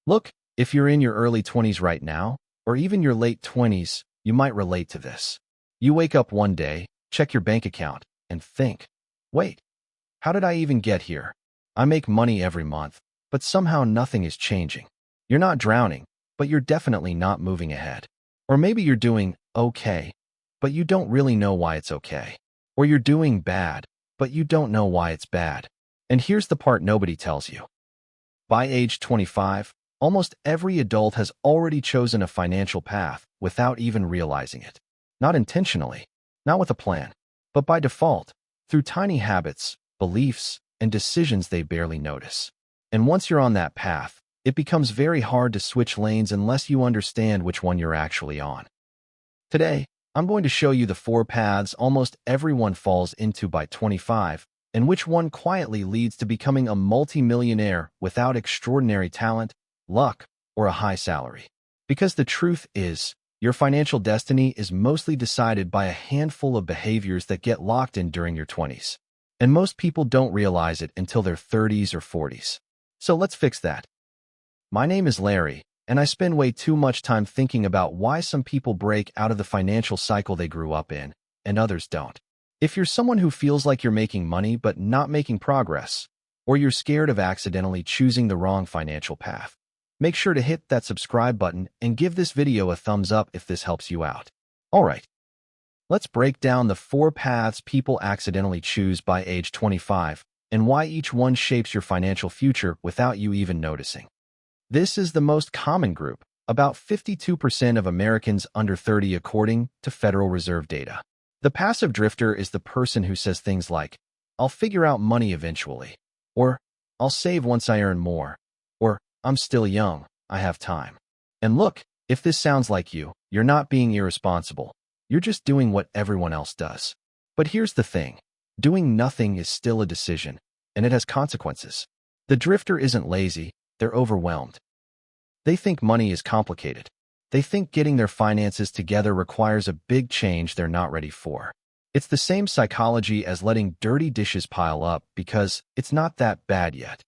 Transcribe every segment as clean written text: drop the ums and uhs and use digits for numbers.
Look, if you're in your early 20s right now, or even your late 20s, you might relate to this. You wake up one day, check your bank account, and think, wait, how did I even get here? I make money every month, but somehow nothing is changing. You're not drowning, but you're definitely not moving ahead. Or maybe you're doing okay, but you don't really know why it's okay. Or you're doing bad, but you don't know why it's bad. And here's the part nobody tells you. By age 25, almost every adult has already chosen a financial path without even realizing it. Not intentionally, not with a plan, but by default, through tiny habits, beliefs, and decisions they barely notice. And once you're on that path, it becomes very hard to switch lanes unless you understand which one you're actually on. Today, I'm going to show you the 4 paths almost everyone falls into by 25, and which one quietly leads to becoming a multi-millionaire without extraordinary talent, luck, or a high salary. Because the truth is, your financial destiny is mostly decided by a handful of behaviors that get locked in during your 20s. And most people don't realize it until their 30s or 40s. So let's fix that. My name is Larry, and I spend way too much time thinking about why some people break out of the financial cycle they grew up in, and others don't. If you're someone who feels like you're making money but not making progress, or you're scared of accidentally choosing the wrong financial path, make sure to hit that subscribe button and give this video a thumbs up if this helps you out. Alright, let's break down the 4 paths people accidentally choose by age 25, and why each one shapes your financial future without you even noticing. This is the most common group, about 52% of Americans under 30 according to Federal Reserve data. The passive drifter is the person who says things like, I'll figure out money eventually, or I'll save once I earn more, or I'm still young, I have time. And look, if this sounds like you, you're not being irresponsible. You're just doing what everyone else does. But here's the thing. Doing nothing is still a decision, and it has consequences. The drifter isn't lazy, they're overwhelmed. They think money is complicated. They think getting their finances together requires a big change they're not ready for. It's the same psychology as letting dirty dishes pile up because it's not that bad yet.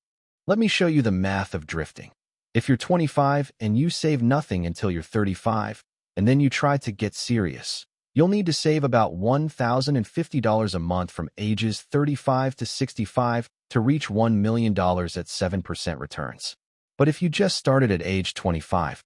Let me show you the math of drifting. If you're 25 and you save nothing until you're 35, and then you try to get serious, you'll need to save about $1,050 a month from ages 35 to 65 to reach $1 million at 7% returns. But if you just started at age 25,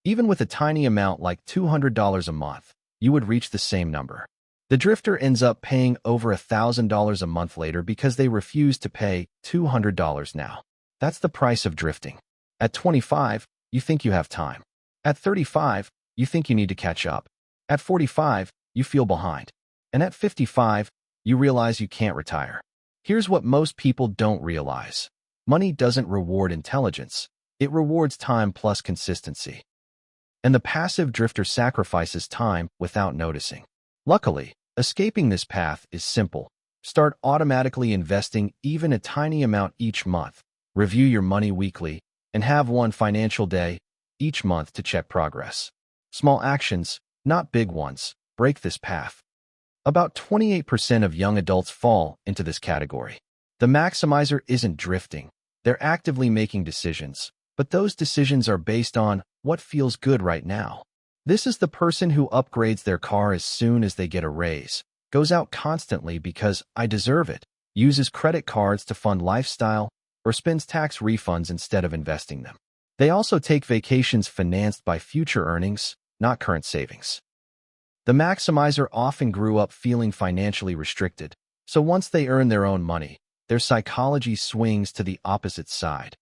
even with a tiny amount like $200 a month, you would reach the same number. The drifter ends up paying over $1,000 a month later because they refuse to pay $200 now. That's the price of drifting. At 25, you think you have time. At 35, you think you need to catch up. At 45, you feel behind. And at 55, you realize you can't retire. Here's what most people don't realize. Money doesn't reward intelligence. It rewards time plus consistency. And the passive drifter sacrifices time without noticing. Luckily, escaping this path is simple. Start automatically investing even a tiny amount each month. Review your money weekly, and have one financial day each month to check progress. Small actions, not big ones, break this path. About 28% of young adults fall into this category. The maximizer isn't drifting. They're actively making decisions, but those decisions are based on what feels good right now. This is the person who upgrades their car as soon as they get a raise, goes out constantly because I deserve it, uses credit cards to fund lifestyle, or spends tax refunds instead of investing them. They also take vacations financed by future earnings, not current savings. The maximizer often grew up feeling financially restricted, so once they earn their own money, their psychology swings to the opposite side.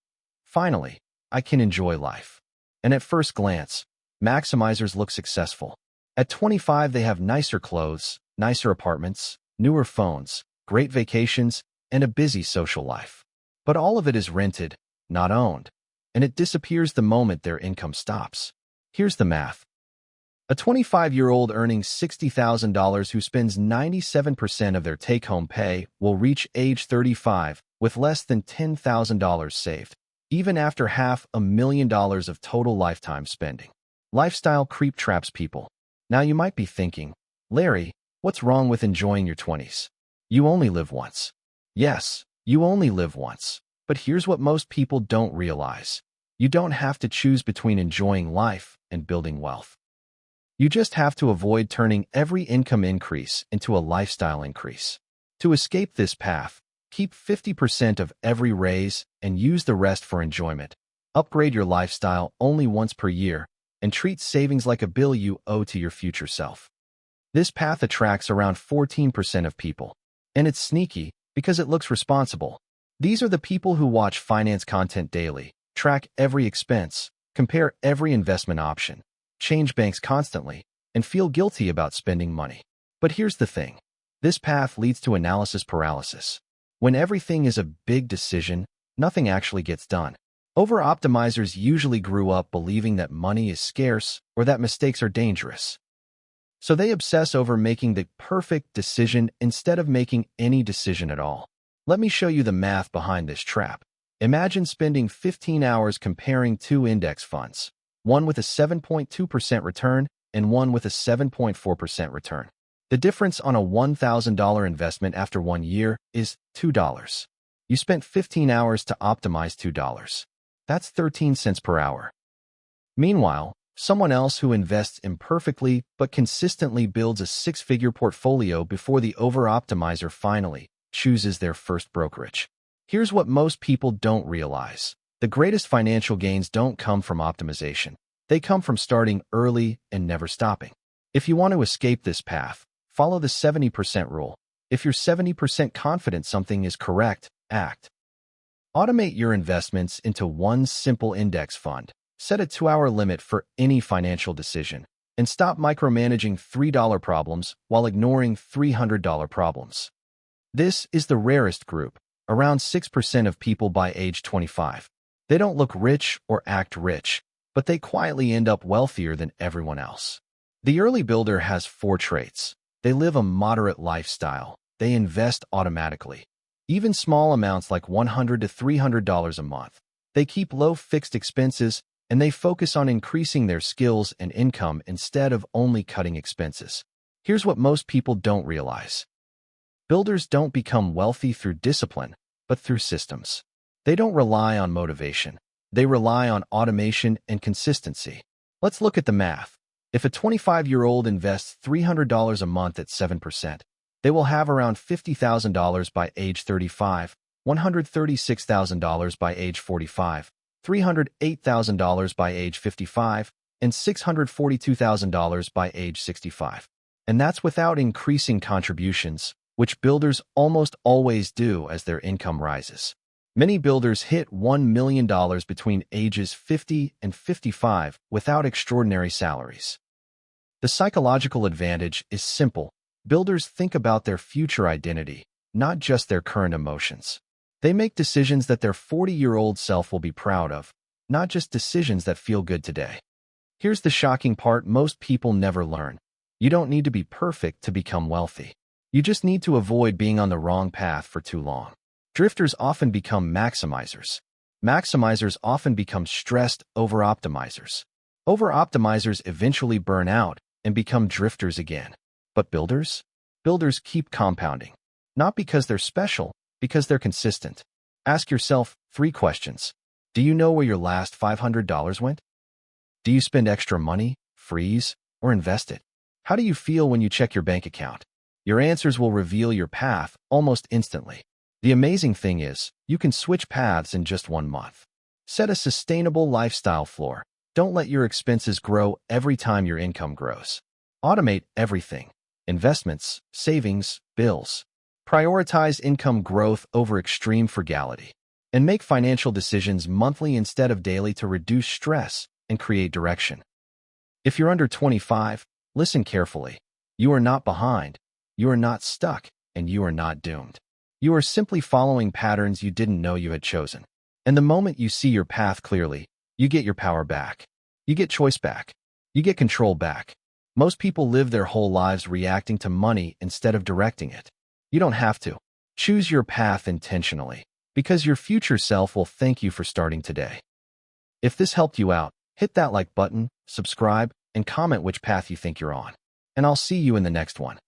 Finally, I can enjoy life. And at first glance, maximizers look successful. At 25, they have nicer clothes, nicer apartments, newer phones, great vacations, and a busy social life. But all of it is rented, not owned, and it disappears the moment their income stops. Here's the math. A 25-year-old earning $60,000 who spends 97% of their take-home pay will reach age 35 with less than $10,000 saved, even after $500,000 of total lifetime spending. Lifestyle creep traps people. Now you might be thinking, Larry, what's wrong with enjoying your 20s? You only live once. Yes, you only live once. But here's what most people don't realize. You don't have to choose between enjoying life and building wealth. You just have to avoid turning every income increase into a lifestyle increase. To escape this path, keep 50% of every raise and use the rest for enjoyment. Upgrade your lifestyle only once per year and treat savings like a bill you owe to your future self. This path attracts around 14% of people, and it's sneaky because it looks responsible. These are the people who watch finance content daily, track every expense, compare every investment option, change banks constantly, and feel guilty about spending money. But here's the thing. This path leads to analysis paralysis. When everything is a big decision, nothing actually gets done. Over-optimizers usually grew up believing that money is scarce or that mistakes are dangerous. So they obsess over making the perfect decision instead of making any decision at all. Let me show you the math behind this trap. Imagine spending 15 hours comparing two index funds, one with a 7.2% return and one with a 7.4% return. The difference on a $1,000 investment after 1 year is $2. You spent 15 hours to optimize $2. That's 13 cents per hour. Meanwhile, someone else who invests imperfectly but consistently builds a six-figure portfolio before the over-optimizer finally chooses their first brokerage. Here's what most people don't realize. The greatest financial gains don't come from optimization. They come from starting early and never stopping. If you want to escape this path, follow the 70% rule. If you're 70% confident something is correct, act. Automate your investments into one simple index fund. Set a 2-hour limit for any financial decision, and stop micromanaging $3 problems while ignoring $300 problems. This is the rarest group, around 6% of people by age 25. They don't look rich or act rich, but they quietly end up wealthier than everyone else. The early builder has 4 traits. They live a moderate lifestyle. They invest automatically, even small amounts like $100 to $300 a month. They keep low fixed expenses, and they focus on increasing their skills and income instead of only cutting expenses. Here's what most people don't realize. Builders don't become wealthy through discipline, but through systems. They don't rely on motivation. They rely on automation and consistency. Let's look at the math. If a 25-year-old invests $300 a month at 7%, they will have around $50,000 by age 35, $136,000 by age 45, $308,000 by age 55, and $642,000 by age 65. And that's without increasing contributions, which builders almost always do as their income rises. Many builders hit $1 million between ages 50 and 55 without extraordinary salaries. The psychological advantage is simple. Builders think about their future identity, not just their current emotions. They make decisions that their 40-year-old self will be proud of, not just decisions that feel good today. Here's the shocking part most people never learn. You don't need to be perfect to become wealthy. You just need to avoid being on the wrong path for too long. Drifters often become maximizers. Maximizers often become stressed over-optimizers. Over-optimizers eventually burn out and become drifters again. But builders? Builders keep compounding. Not because they're special, because they're consistent. Ask yourself 3 questions. Do you know where your last $500 went? Do you spend extra money, freeze, or invest it? How do you feel when you check your bank account? Your answers will reveal your path almost instantly. The amazing thing is, you can switch paths in just 1 month. Set a sustainable lifestyle floor. Don't let your expenses grow every time your income grows. Automate everything. Investments, savings, bills. Prioritize income growth over extreme frugality. And make financial decisions monthly instead of daily to reduce stress and create direction. If you're under 25, listen carefully. You are not behind. You are not stuck, and you are not doomed. You are simply following patterns you didn't know you had chosen. And the moment you see your path clearly, you get your power back. You get choice back. You get control back. Most people live their whole lives reacting to money instead of directing it. You don't have to. Choose your path intentionally, because your future self will thank you for starting today. If this helped you out, hit that like button, subscribe, and comment which path you think you're on. And I'll see you in the next one.